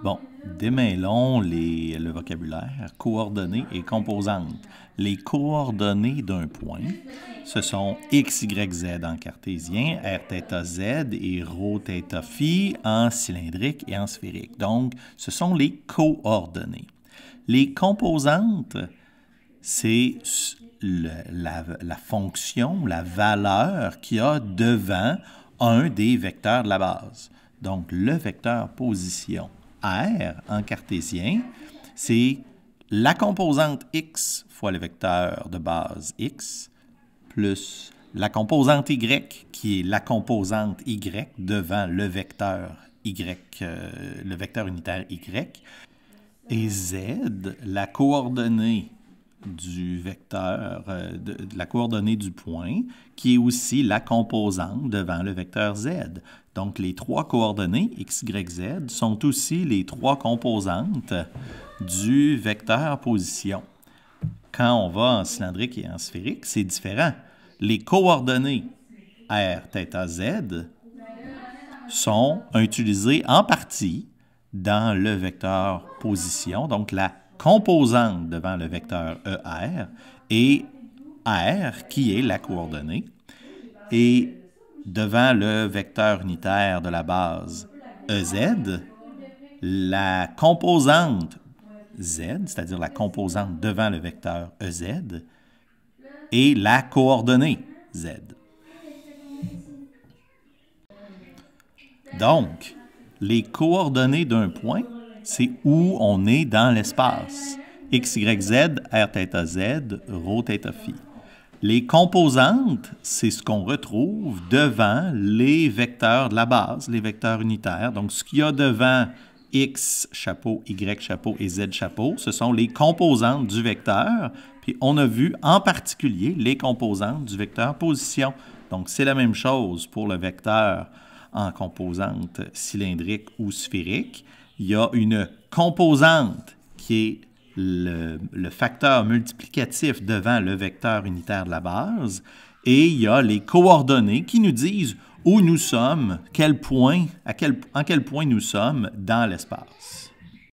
Bon, démêlons le vocabulaire, coordonnées et composantes. Les coordonnées d'un point, ce sont x, y, z en cartésien, r, θ, z et ρ, θ, phi en cylindrique et en sphérique. Donc, ce sont les coordonnées. Les composantes, c'est la fonction, la valeur qu'il y a devant un des vecteurs de la base. Donc, le vecteur position R en cartésien, c'est la composante x fois le vecteur de base x plus la composante y qui est la composante y devant le vecteur y, le vecteur unitaire y, et z, la coordonnée du vecteur, de la coordonnée du point, qui est aussi la composante devant le vecteur z. Donc, les trois coordonnées x, y, z sont aussi les trois composantes du vecteur position. Quand on va en cylindrique et en sphérique, c'est différent. Les coordonnées r, θ, z sont utilisées en partie dans le vecteur position, donc la composante devant le vecteur ER, et R, qui est la coordonnée, et devant le vecteur unitaire de la base EZ, la composante Z, c'est-à-dire la composante devant le vecteur EZ, et la coordonnée Z. Donc, les coordonnées d'un point, c'est où on est dans l'espace. X, Y, Z, R, θ, Z, ρ, θ, phi. Les composantes, c'est ce qu'on retrouve devant les vecteurs de la base, les vecteurs unitaires. Donc, ce qu'il y a devant X chapeau, Y chapeau et Z chapeau, ce sont les composantes du vecteur. Puis, on a vu en particulier les composantes du vecteur position. Donc, c'est la même chose pour le vecteur en composante cylindrique ou sphérique. Il y a une composante qui est le facteur multiplicatif devant le vecteur unitaire de la base, et il y a les coordonnées qui nous disent où nous sommes, en quel point nous sommes dans l'espace.